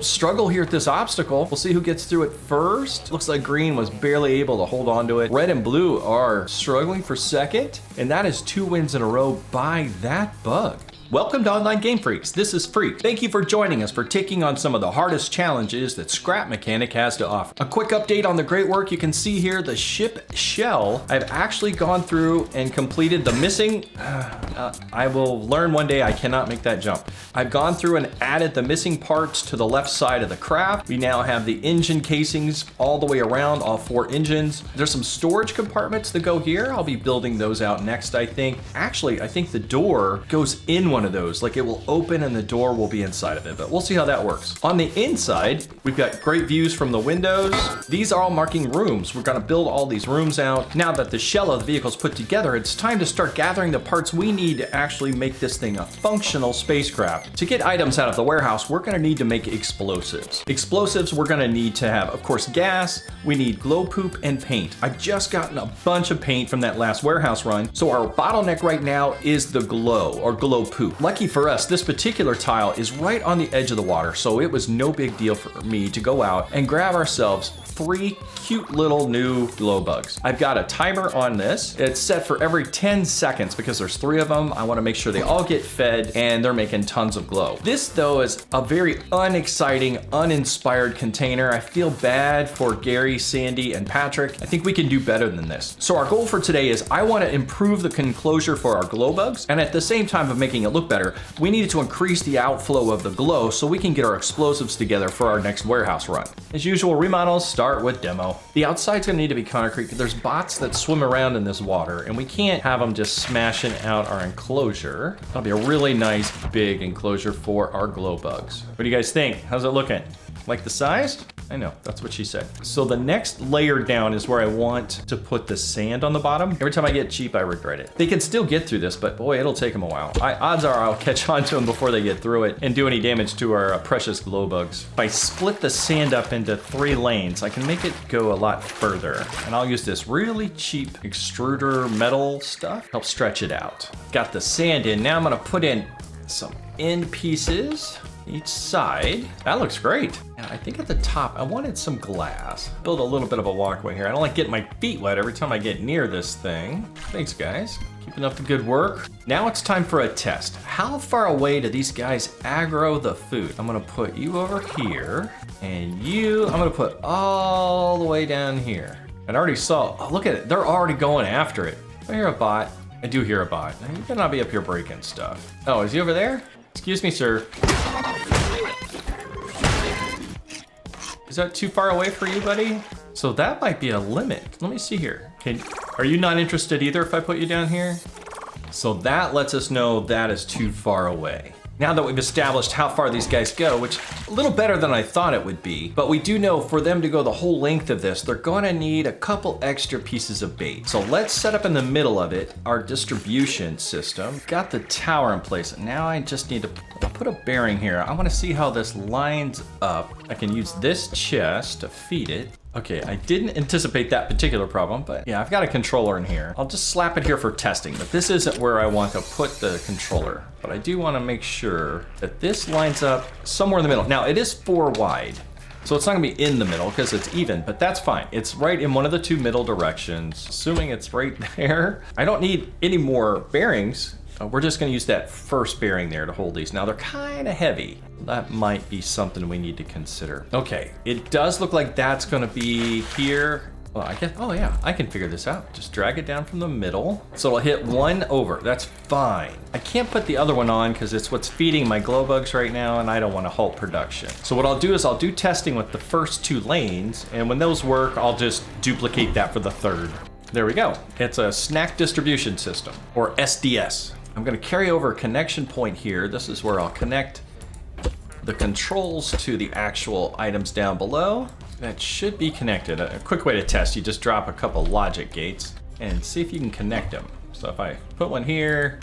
Struggle here at this obstacle. We'll see who gets through it first. Looks like green was barely able to hold on to it. Red and blue are struggling for second, and that is 2 wins in a row by that bug. Welcome to Online Game Freaks. This is Freak. Thank you for joining us for taking on some of the hardest challenges that Scrap Mechanic has to offer. A quick update on the great work you can see here, the ship shell. I've actually gone through and completed the missing, I will learn one day I cannot make that jump. I've gone through and added the missing parts to the left side of the craft. We now have the engine casings all the way around, all 4 engines. There's some storage compartments that go here. I'll be building those out next, I think. Actually, I think the door goes in one of those, like it will open and the door will be inside of it, but we'll see how that works. On the inside, we've got great views from the windows. These are all marking rooms. We're gonna build all these rooms out. Now that the shell of the vehicle's put together, it's time to start gathering the parts we need to actually make this thing a functional spacecraft. To get items out of the warehouse, we're gonna need to make explosives. Explosives, we're gonna need to have, of course, gas. We need glow poop and paint. I've just gotten a bunch of paint from that last warehouse run, so our bottleneck right now is the glow, or glow poop. Lucky for us, this particular tile is right on the edge of the water, so it was no big deal for me to go out and grab ourselves 3 cute little new glow bugs. I've got a timer on this. It's set for every 10 seconds because there's 3 of them. I want to make sure they all get fed and they're making tons of glow. This though is a very unexciting, uninspired container. I feel bad for Gary, Sandy, and Patrick. I think we can do better than this. So our goal for today is I want to improve the enclosure for our glow bugs, and at the same time of making it look better, we needed to increase the outflow of the glow so we can get our explosives together for our next warehouse run. As usual, remodels start with demo. The outside's gonna need to be concrete. There's bots that swim around in this water and we can't have them just smashing out our enclosure. That'll be a really nice big enclosure for our glow bugs. What do you guys think? How's it looking? Like the size? I know, that's what she said. So the next layer down is where I want to put the sand on the bottom. Every time I get cheap, I regret it. They can still get through this, but boy, it'll take them a while. Odds are I'll catch on to them before they get through it and do any damage to our precious glow bugs. If I split the sand up into 3 lanes, I can make it go a lot further. And I'll use this really cheap extruder metal stuff, help stretch it out. Got the sand in, now I'm gonna put in some end pieces each side. That looks great. And I think at the top, I wanted some glass. Build a little bit of a walkway here. I don't like getting my feet wet every time I get near this thing. Thanks, guys. Keeping up the good work. Now it's time for a test. How far away do these guys aggro the food? I'm gonna put you over here, and you, I'm gonna put all the way down here. And I already saw, oh, look at it. They're already going after it. I hear a bot. I do hear a bot. You better not be up here breaking stuff. Oh, is he over there? Excuse me, sir. Is that too far away for you, buddy? So that might be a limit. Let me see here. Are you not interested either if I put you down here? So that lets us know that is too far away. Now that we've established how far these guys go, which a little better than I thought it would be, but we do know for them to go the whole length of this, they're gonna need a couple extra pieces of bait. So let's set up in the middle of it our distribution system. Got the tower in place. Now I just need to put a bearing here. I wanna see how this lines up. I can use this chest to feed it. Okay, I didn't anticipate that particular problem, but yeah, I've got a controller in here. I'll just slap it here for testing, but this isn't where I want to put the controller. But I do want to make sure that this lines up somewhere in the middle. Now, it is 4 wide, so it's not gonna be in the middle because it's even, but that's fine. It's right in one of the 2 middle directions, assuming it's right there. I don't need any more bearings. We're just gonna use that first bearing there to hold these. Now they're kind of heavy. That might be something we need to consider. Okay, it does look like that's gonna be here. Well, I guess, oh yeah, I can figure this out. Just drag it down from the middle. So it'll hit 1 over, that's fine. I can't put the other one on because it's what's feeding my glow bugs right now and I don't wanna halt production. So what I'll do is I'll do testing with the first 2 lanes, and when those work, I'll just duplicate that for the 3rd. There we go. It's a snack distribution system, or SDS. I'm gonna carry over a connection point here. This is where I'll connect the controls to the actual items down below. That should be connected. A quick way to test, you just drop a couple logic gates and see if you can connect them. So if I put one here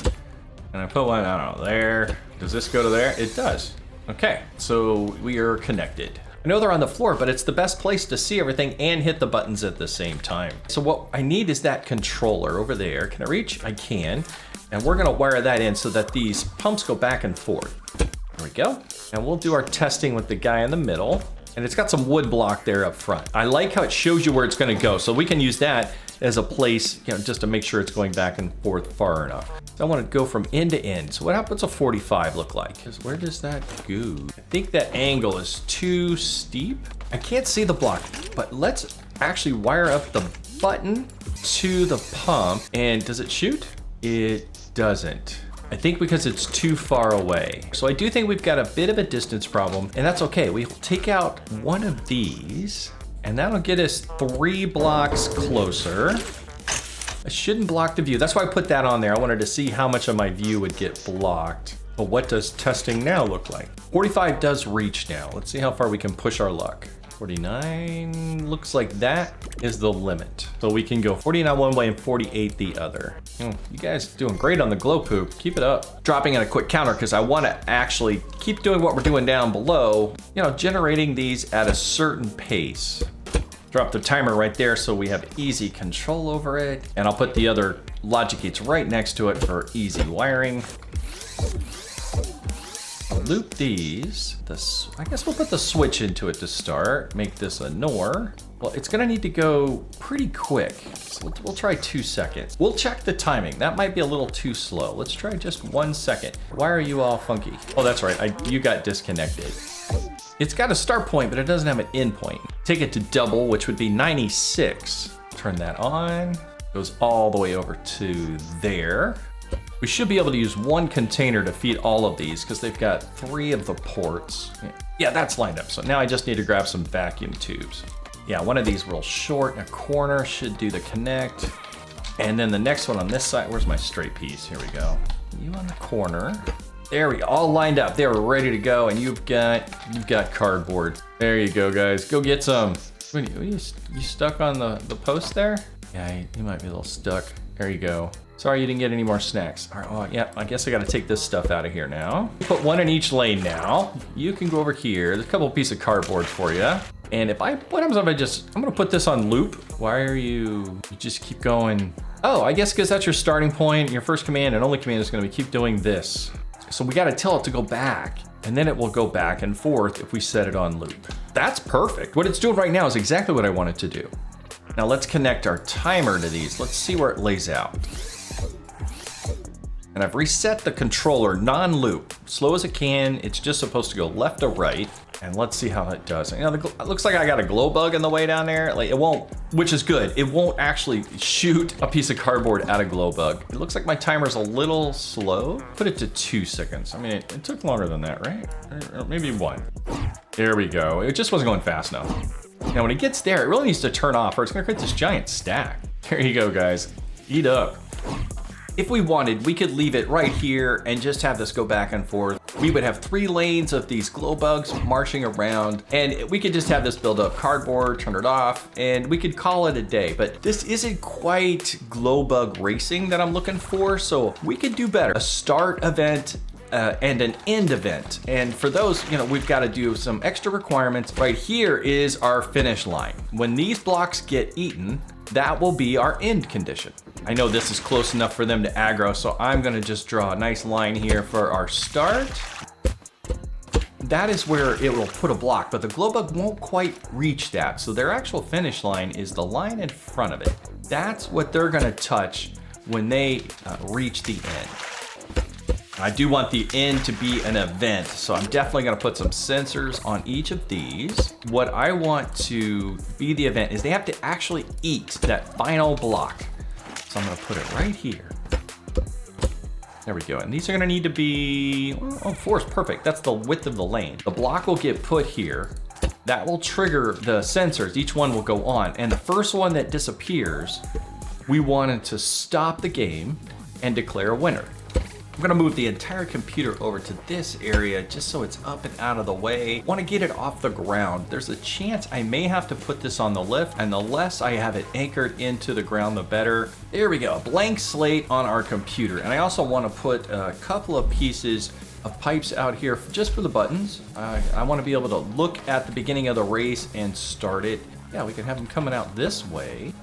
and I put one, I don't know, there, does this go to there? It does. Okay, so we are connected. I know they're on the floor, but it's the best place to see everything and hit the buttons at the same time. So what I need is that controller over there. Can I reach? I can. And we're gonna wire that in so that these pumps go back and forth. There we go. And we'll do our testing with the guy in the middle. And it's got some wood block there up front. I like how it shows you where it's gonna go. So we can use that as a place, you know, just to make sure it's going back and forth far enough. So I want to go from end to end. So what's a 45 look like? Because where does that go? I think that angle is too steep. I can't see the block, but let's actually wire up the button to the pump. And does it shoot? It doesn't. I think because it's too far away. So I do think we've got a bit of a distance problem, and that's okay. We'll take out one of these, and that'll get us 3 blocks closer. I shouldn't block the view. That's why I put that on there. I wanted to see how much of my view would get blocked. But what does testing now look like? 45 does reach now. Let's see how far we can push our luck. 49, looks like that is the limit. So we can go 49 one way and 48 the other. You guys doing great on the glow poop. Keep it up. Dropping in a quick counter because I want to actually keep doing what we're doing down below, you know, generating these at a certain pace. Drop the timer right there so we have easy control over it. And I'll put the other logic gates right next to it for easy wiring. Loop these. I guess we'll put the switch into it to start. Make this a NOR. Well, it's gonna need to go pretty quick. So we'll try 2 seconds. We'll check the timing. That might be a little too slow. Let's try just 1 second. Why are you all funky? Oh, that's right, you got disconnected. It's got a start point, but it doesn't have an end point. Take it to double, which would be 96. Turn that on. Goes all the way over to there. We should be able to use 1 container to feed all of these because they've got 3 of the ports. Yeah, that's lined up. So now I just need to grab some vacuum tubes. Yeah, one of these real short in a corner should do the connect. And then the next one on this side, where's my straight piece? Here we go. You on the corner. There we go, all lined up. They're ready to go, and you've got cardboard. There you go, guys. Go get some. What are you stuck on the post there? Yeah, you might be a little stuck. There you go. Sorry you didn't get any more snacks. All right, well, yeah, I guess I gotta take this stuff out of here now. Put 1 in each lane now. You can go over here. There's a couple pieces of cardboard for you. And what happens if I'm gonna put this on loop. Why are you just keep going? Oh, I guess because that's your starting point. Your first command and only command is gonna be keep doing this. So we gotta tell it to go back, and then it will go back and forth if we set it on loop. That's perfect. What it's doing right now is exactly what I want it to do. Now let's connect our timer to these. Let's see where it lays out. And I've reset the controller non-loop, slow as it can. It's just supposed to go left to right. And let's see how it does. You know, it looks like I got a Glowbug in the way down there. Like it won't, which is good. It won't actually shoot a piece of cardboard at a Glowbug. It looks like my timer's a little slow. Put it to 2 seconds. I mean, it took longer than that, right? Or maybe 1. There we go. It just wasn't going fast enough. Now when it gets there, it really needs to turn off or it's gonna create this giant stack. There you go, guys. Eat up. If we wanted, we could leave it right here and just have this go back and forth. We would have 3 lanes of these glow bugs marching around, and we could just have this build up cardboard, turn it off, and we could call it a day. But this isn't quite glow bug racing that I'm looking for, so we could do better. A start event and an end event. And for those, you know, we've got to do some extra requirements. Right here is our finish line. When these blocks get eaten, that will be our end condition. I know this is close enough for them to aggro, so I'm gonna just draw a nice line here for our start. That is where it will put a block, but the Glowbug won't quite reach that. So their actual finish line is the line in front of it. That's what they're gonna touch when they reach the end. I do want the end to be an event, so I'm definitely gonna put some sensors on each of these. What I want to be the event is they have to actually eat that final block. So I'm gonna put it right here. There we go, and these are gonna need to be, oh, 4 is perfect. That's the width of the lane. The block will get put here. That will trigger the sensors. Each one will go on, and the first one that disappears, we wanted to stop the game and declare a winner. I'm gonna move the entire computer over to this area just so it's up and out of the way. Want to get it off the ground. There's a chance I may have to put this on the lift, and the less I have it anchored into the ground, the better. There we go, a blank slate on our computer. And I also want to put a couple of pieces of pipes out here just for the buttons. I want to be able to look at the beginning of the race and start it. Yeah, we can have them coming out this way.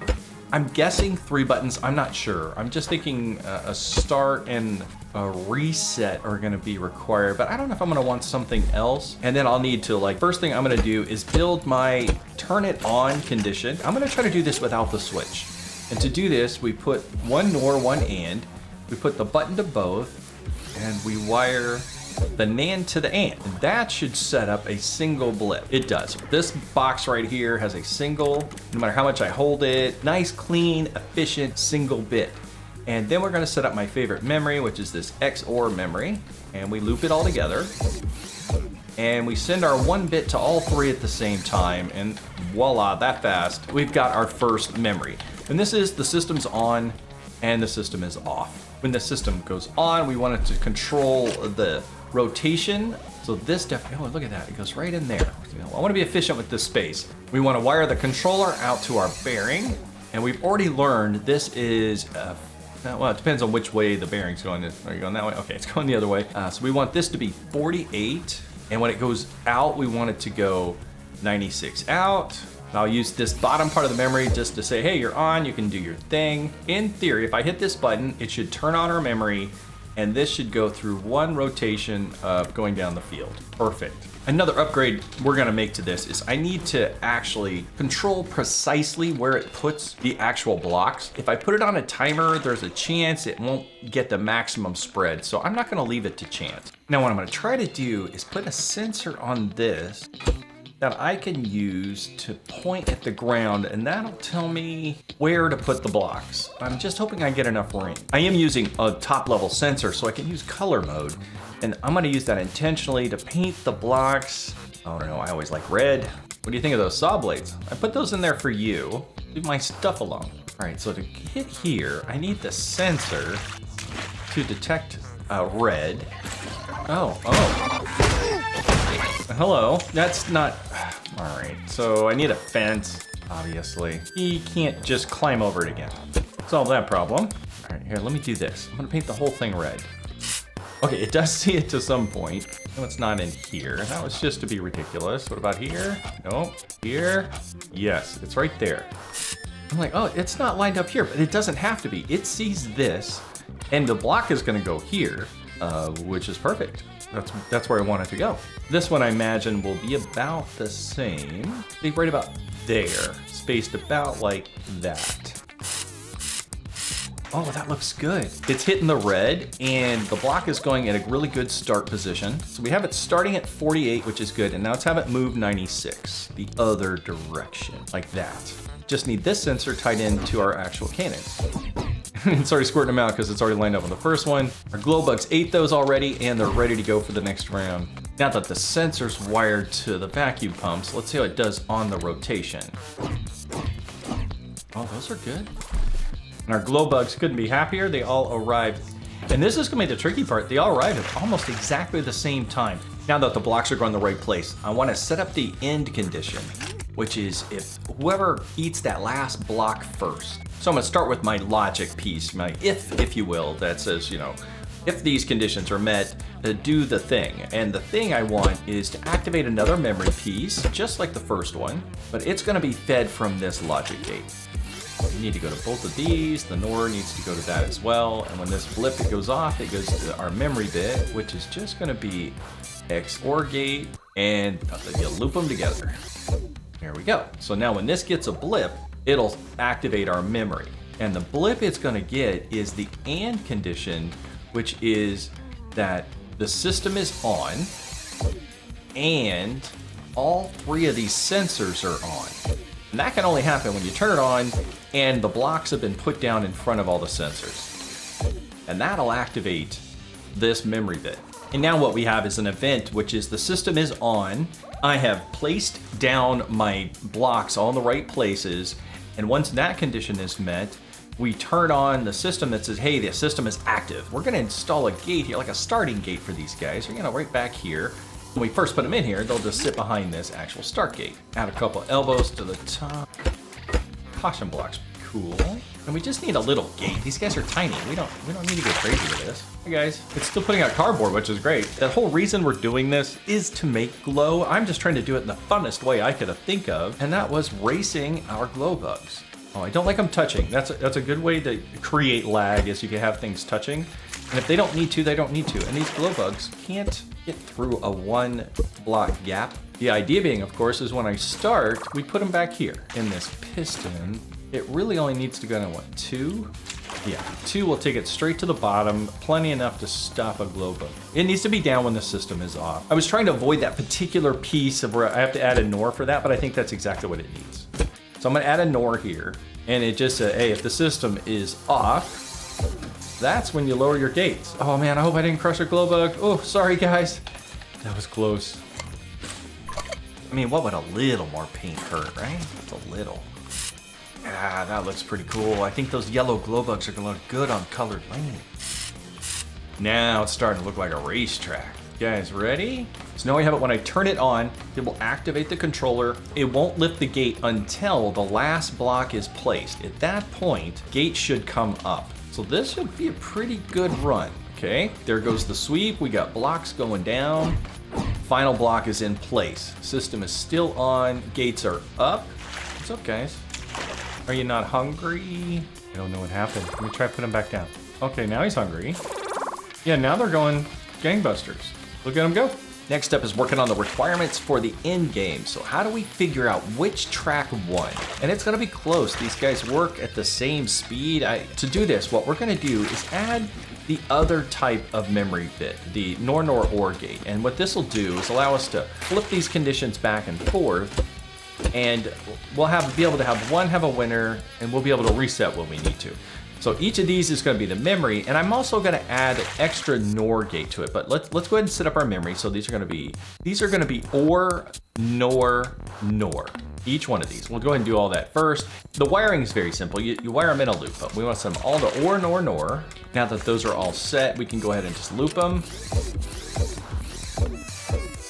I'm guessing 3 buttons, I'm not sure. I'm just thinking a start and a reset are gonna be required, but I don't know if I'm gonna want something else. And then I'll need to, like, first thing I'm gonna do is build my turn it on condition. I'm gonna try to do this without the switch. And to do this, we put one NOR, one AND. We put the button to both, and we wire the NAND to the AND. And that should set up a single blip. It does. This box right here has a single, no matter how much I hold it, nice, clean, efficient, single bit. And then we're gonna set up my favorite memory, which is this XOR memory. And we loop it all together. And we send our 1 bit to all 3 at the same time. And voila, that fast, we've got our first memory. And this is the system's on and the system is off. When the system goes on, we want it to control the rotation. So this definitely, oh, look at that, it goes right in there. I want to be efficient with this space. We want to wire the controller out to our bearing. And we've already learned this is, well, it depends on which way the bearing's going. Are you going that way? Okay, it's going the other way. So we want this to be 48. And when it goes out, we want it to go 96 out. I'll use this bottom part of the memory just to say, hey, you're on, you can do your thing. In theory, if I hit this button, it should turn on our memory, and this should go through 1 rotation of going down the field. Perfect. Another upgrade we're gonna make to this is I need to actually control precisely where it puts the actual blocks. If I put it on a timer, there's a chance it won't get the maximum spread, so I'm not gonna leave it to chance. Now what I'm gonna try to do is put a sensor on this that I can use to point at the ground, and that'll tell me where to put the blocks. I'm just hoping I get enough rain. I am using a top level sensor, so I can use color mode, and I'm gonna use that intentionally to paint the blocks. I don't know, I always like red. What do you think of those saw blades? I put those in there for you. Leave my stuff alone. All right, so to hit here, I need the sensor to detect red. Oh. Hello, that's not, all right, so I need a fence, obviously. He can't just climb over it again. Solve that problem. All right, here, let me do this. I'm gonna paint the whole thing red. Okay, it does see it to some point. No, it's not in here. That was just to be ridiculous. What about here? No, here? Yes, it's right there. I'm like, oh, it's not lined up here, but it doesn't have to be. It sees this, and the block is gonna go here, which is perfect. That's where I want it to go. This one I imagine will be about the same. I think right about there, spaced about like that. Oh, that looks good. It's hitting the red, and the block is going at a really good start position. So we have it starting at 48, which is good, and now let's have it move 96, the other direction, like that. Just need this sensor tied into our actual cannons. It's already squirting them out because it's already lined up on the first one. Our Glowbugs ate those already, and they're ready to go for the next round. Now that the sensor's wired to the vacuum pumps, let's see how it does on the rotation. Oh, those are good. And our Glowbugs couldn't be happier. They all arrived. And this is gonna be the tricky part. They all arrived at almost exactly the same time. Now that the blocks are going the right place, I want to set up the end condition, which is if whoever eats that last block first. So I'm gonna start with my logic piece, my if you will, that says, you know, if these conditions are met, do the thing. And the thing I want is to activate another memory piece, just like the first one, but it's gonna be fed from this logic gate. You need to go to both of these. The NOR needs to go to that as well. And when this blip goes off, it goes to our memory bit, which is just gonna be XOR gate, and you loop them together. Here we go. So now when this gets a blip, it'll activate our memory. And the blip it's gonna get is the AND condition, which is that the system is on and all 3 of these sensors are on. And that can only happen when you turn it on and the blocks have been put down in front of all the sensors. And that'll activate this memory bit. And now what we have is an event, which is the system is on. I have placed down my blocks all in the right places. And once that condition is met, we turn on the system that says, hey, the system is active. We're gonna install a gate here, like a starting gate for these guys. We're gonna right back here. When we first put them in here, they'll just sit behind this actual start gate. Add a couple elbows to the top. Caution blocks, cool. And we just need a little gate. These guys are tiny. We don't need to go crazy with this. Hey guys, it's still putting out cardboard, which is great. That whole reason we're doing this is to make glow. I'm just trying to do it in the funnest way I could think of, and that was racing our Glowbugs. Oh, I don't like them touching. That's a good way to create lag, is you can have things touching. And if they don't need to, they don't need to. And these glow bugs can't get through a 1 block gap. The idea being, of course, is when I start, we put them back here in this piston. It really only needs to go down, what, 2? Yeah, 2 will take it straight to the bottom, plenty enough to stop a glow bug. It needs to be down when the system is off. I was trying to avoid that particular piece of where I have to add a NOR for that, but I think that's exactly what it needs. So I'm gonna add a NOR here, and it just said, hey, if the system is off, that's when you lower your gates. Oh man, I hope I didn't crush a glow bug. Oh, sorry guys. That was close. I mean, what would a little more paint hurt, right? Just a little. Ah, that looks pretty cool. I think those yellow glow bugs are gonna look good on colored lane. Now it's starting to look like a racetrack. You guys ready? So now we have it. When I turn it on, it will activate the controller. It won't lift the gate until the last block is placed. At that point, gate should come up. So this should be a pretty good run. Okay, there goes the sweep. We got blocks going down. Final block is in place. System is still on. Gates are up. What's up, guys? Are you not hungry? I don't know what happened. Let me try to put him back down. Okay, now he's hungry. Yeah, now they're going gangbusters. Look at him go. Next up is working on the requirements for the end game. So how do we figure out which track won? And it's gonna be close. These guys work at the same speed. To do this, what we're gonna do is add the other type of memory bit, the NOR OR gate. And what this will do is allow us to flip these conditions back and forth, and we'll be able to have one have a winner, and we'll be able to reset when we need to. So each of these is going to be the memory, and I'm also going to add an extra NOR gate to it. But let's go ahead and set up our memory. So these are going to be OR, NOR, NOR. Each one of these. We'll go ahead and do all that first. The wiring is very simple. You wire them in a loop, but we want to send them all to OR, NOR, NOR. Now that those are all set, we can go ahead and just loop them.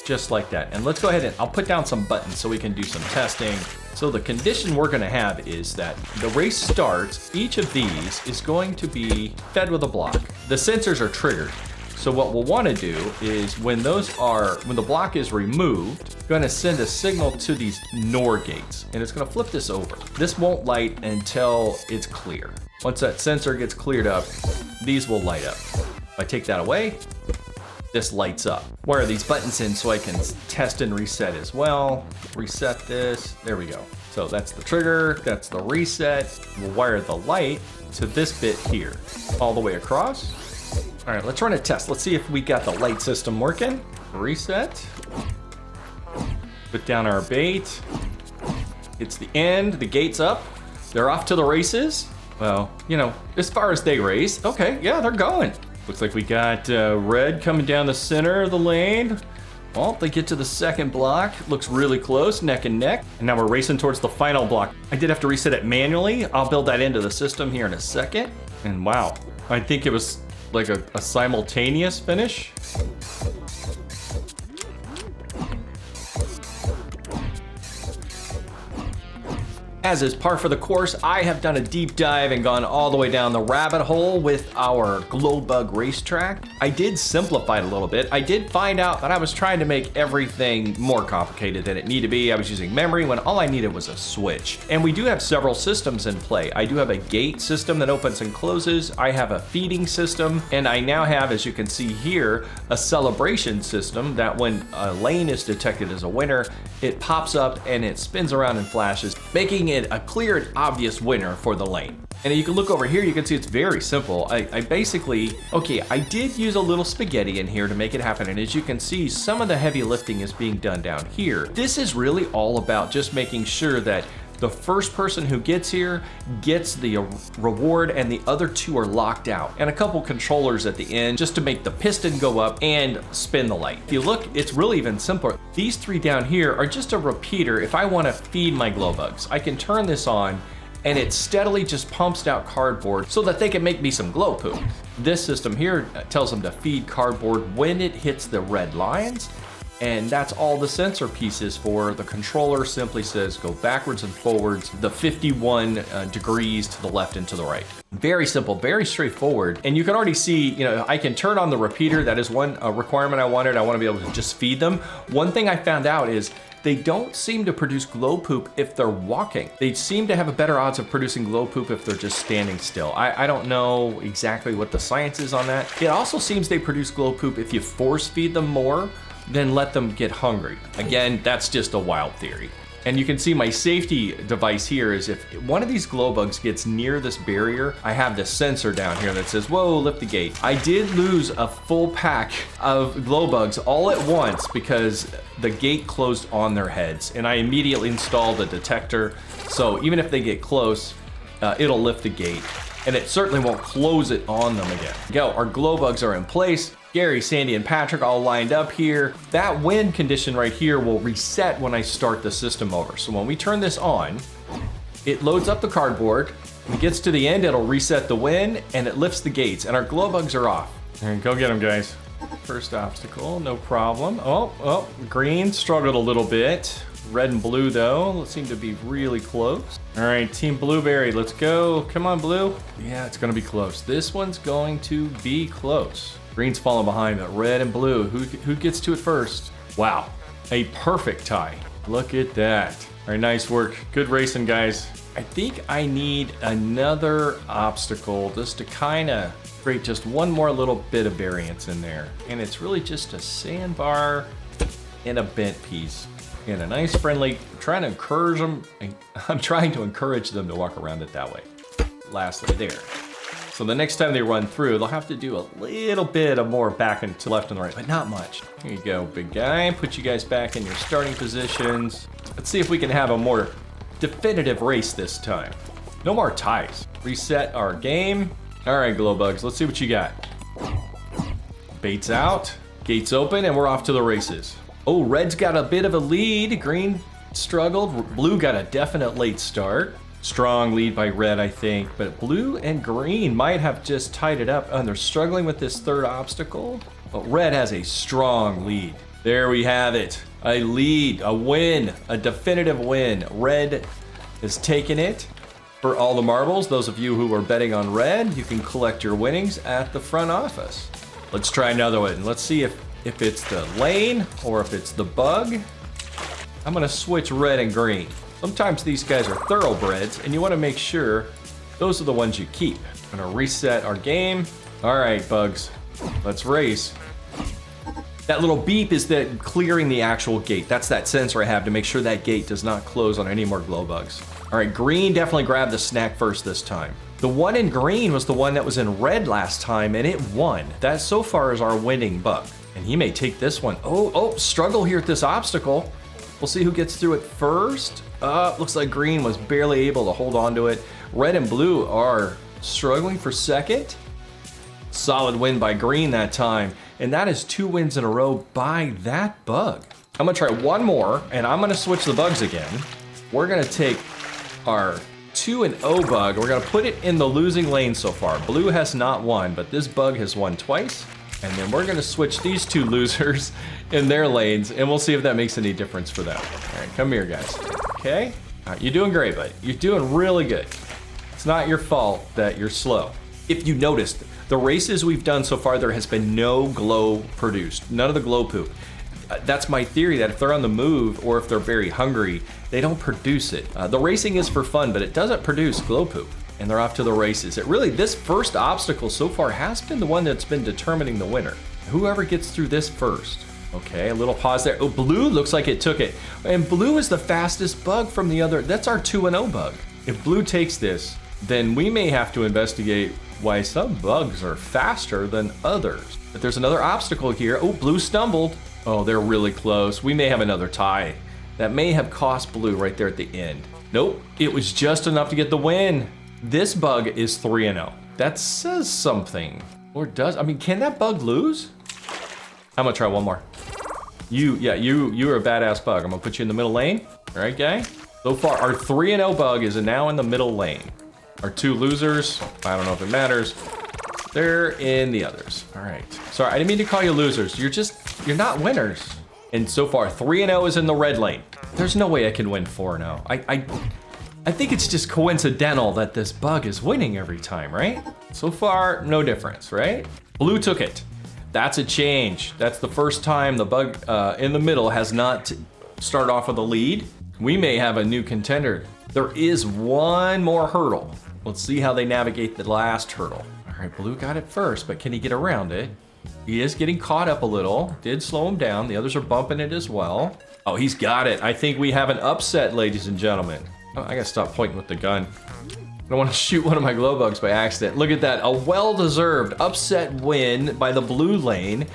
Just like that. And let's go ahead and I'll put down some buttons so we can do some testing. So the condition we're gonna have is that the race starts, each of these is going to be fed with a block. The sensors are triggered. So what we'll wanna do is when the block is removed, gonna send a signal to these NOR gates, and it's gonna flip this over. This won't light until it's clear. Once that sensor gets cleared up, these will light up. If I take that away, this lights up. Wire these buttons in so I can test and reset as well. Reset this, there we go. So that's the trigger, that's the reset. We'll wire the light to this bit here, all the way across. All right, let's run a test. Let's see if we got the light system working. Reset. Put down our bait. It's the end, the gate's up. They're off to the races. Well, you know, as far as they race, okay, yeah, they're going. Looks like we got red coming down the center of the lane. Well, they get to the second block. Looks really close, neck and neck. And now we're racing towards the final block. I did have to reset it manually. I'll build that into the system here in a second. And wow, I think it was like a simultaneous finish. As is par for the course, I have done a deep dive and gone all the way down the rabbit hole with our Glowbug racetrack. I did simplify it a little bit. I did find out that I was trying to make everything more complicated than it needed to be. I was using memory when all I needed was a switch. And we do have several systems in play. I do have a gate system that opens and closes. I have a feeding system. And I now have, as you can see here, a celebration system that when a lane is detected as a winner, it pops up and it spins around and flashes, making it a clear and obvious winner for the lane. And you can look over here, you can see it's very simple. I basically, okay, I did use a little spaghetti in here to make it happen. And as you can see, some of the heavy lifting is being done down here. This is really all about just making sure that the first person who gets here gets the reward and the other two are locked out. And a couple controllers at the end just to make the piston go up and spin the light. If you look, it's really even simpler. These three down here are just a repeater. If I want to feed my glow bugs, I can turn this on and it steadily just pumps out cardboard so that they can make me some glow poop. This system here tells them to feed cardboard when it hits the red lines. And that's all the sensor piece is for. The controller simply says go backwards and forwards, the 51 degrees to the left and to the right. Very simple, very straightforward. And you can already see, you know, I can turn on the repeater. That is one requirement I wanted. I want to be able to just feed them. One thing I found out is they don't seem to produce glow poop if they're walking. They seem to have a better odds of producing glow poop if they're just standing still. I don't know exactly what the science is on that. It also seems they produce glow poop if you force feed them more, then let them get hungry. Again, that's just a wild theory. And you can see my safety device here is if one of these glow bugs gets near this barrier, I have this sensor down here that says, whoa, lift the gate. I did lose a full pack of glow bugs all at once because the gate closed on their heads, and I immediately installed a detector. So even if they get close, it'll lift the gate, and it certainly won't close it on them again. Go, our glow bugs are in place. Gary, Sandy, and Patrick all lined up here. That wind condition right here will reset when I start the system over. So when we turn this on, it loads up the cardboard. When it gets to the end, it'll reset the wind and it lifts the gates, and our glow bugs are off. All right, go get them, guys. First obstacle, no problem. Oh, green struggled a little bit. Red and blue, though, seem to be really close. All right, Team Blueberry, let's go. Come on, blue. Yeah, it's gonna be close. This one's going to be close. Green's falling behind, but red and blue, who gets to it first? Wow, a perfect tie. Look at that. All right, nice work. Good racing, guys. I think I need another obstacle just to kind of create just one more little bit of variance in there. And it's really just a sandbar and a bent piece. And a nice friendly, trying to encourage them. I'm trying to encourage them to walk around it that way. Lastly, there. So the next time they run through, they'll have to do a little bit of more back and to left and right, but not much. Here you go, big guy. Put you guys back in your starting positions. Let's see if we can have a more definitive race this time. No more ties. Reset our game. All right, Glowbugs, let's see what you got. Bait's out, gates open, and we're off to the races. Oh, red's got a bit of a lead. Green struggled. Blue got a definite late start. Strong lead by red, I think, but blue and green might have just tied it up. And they're struggling with this third obstacle. But red has a strong lead. There we have it. A lead, a win, a definitive win. Red has taken it for all the marbles. Those of you who are betting on red, you can collect your winnings at the front office. Let's try another one. Let's see if it's the lane or if it's the bug. I'm gonna switch red and green. Sometimes these guys are thoroughbreds, and you want to make sure those are the ones you keep. I'm gonna reset our game. All right, bugs, let's race. That little beep is that clearing the actual gate. That's that sensor I have to make sure that gate does not close on any more glow bugs. All right, green definitely grabbed the snack first this time. The one in green was the one that was in red last time, and it won. That so far is our winning bug. And he may take this one. Oh, struggle here at this obstacle. We'll see who gets through it first. Looks like green was barely able to hold on to it. Red and blue are struggling for second. Solid win by green that time. And that is 2 wins in a row by that bug. I'm gonna try one more, and I'm gonna switch the bugs again. We're gonna take our 2-0 bug. We're gonna put it in the losing lane so far. Blue has not won, but this bug has won twice. And then we're gonna switch these 2 losers in their lanes, and we'll see if that makes any difference for them. All right, come here, guys. Okay? All right, you're doing great, buddy. You're doing really good. It's not your fault that you're slow. If you noticed, the races we've done so far, there has been no glow produced, none of the glow poop. That's my theory, that if they're on the move or if they're very hungry, they don't produce it. The racing is for fun, but it doesn't produce glow poop. And they're off to the races. This first obstacle so far has been the one that's been determining the winner. Whoever gets through this first. Okay, a little pause there. Oh, blue looks like it took it. And blue is the fastest bug from the other. That's our 2-0 bug. If blue takes this, then we may have to investigate why some bugs are faster than others. But there's another obstacle here. Oh, blue stumbled. Oh, they're really close. We may have another tie. That may have cost blue right there at the end. Nope, it was just enough to get the win. This bug is 3-0. That says something. Or does, I mean, can that bug lose? I'm gonna try one more. You are a badass bug. I'm gonna put you in the middle lane. All right, guy? So far, our 3-0 bug is now in the middle lane. Our 2 losers, I don't know if it matters. They're in the others. All right. Sorry, I didn't mean to call you losers. You're not winners. And so far, 3-0 is in the red lane. There's no way I can win 4-0. I think it's just coincidental that this bug is winning every time, right? So far, no difference, right? Blue took it. That's a change. That's the first time the bug in the middle has not started off with a lead. We may have a new contender. There is one more hurdle. Let's see how they navigate the last hurdle. All right, Blue got it first, but can he get around it? He is getting caught up a little. Did slow him down. The others are bumping it as well. Oh, he's got it. I think we have an upset, ladies and gentlemen. Oh, I gotta stop pointing with the gun. I don't want to shoot one of my glow bugs by accident. Look at that, a well-deserved upset win by the blue lane.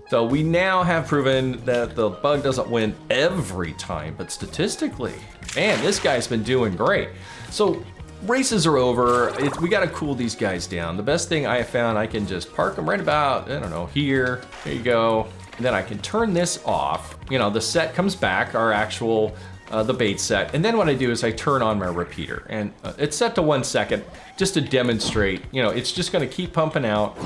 So we now have proven that the bug doesn't win every time, but statistically, man, this guy's been doing great. So races are over. We gotta cool these guys down. The best thing I have found, I can just park them right about, I don't know, here. There you go. And then I can turn this off. You know, the set comes back, our actual the bait set, and then what I do is I turn on my repeater, and it's set to 1 second just to demonstrate, you know, it's just going to keep pumping out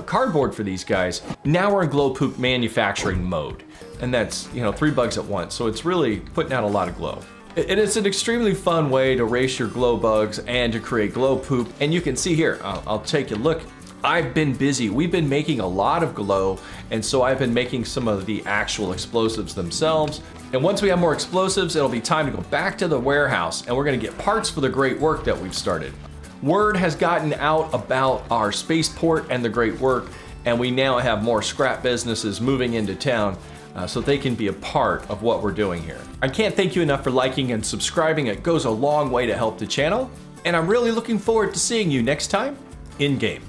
cardboard for these guys. Now we're in glow poop manufacturing mode, and that's, you know, 3 bugs at once, so it's really putting out a lot of glow. And it's an extremely fun way to race your glow bugs and to create glow poop, and you can see here, I'll take a look. I've been busy. We've been making a lot of glow, and so I've been making some of the actual explosives themselves. And once we have more explosives, it'll be time to go back to the warehouse, and we're gonna get parts for the great work that we've started. Word has gotten out about our spaceport and the great work, and we now have more scrap businesses moving into town so they can be a part of what we're doing here. I can't thank you enough for liking and subscribing. It goes a long way to help the channel, and I'm really looking forward to seeing you next time in game.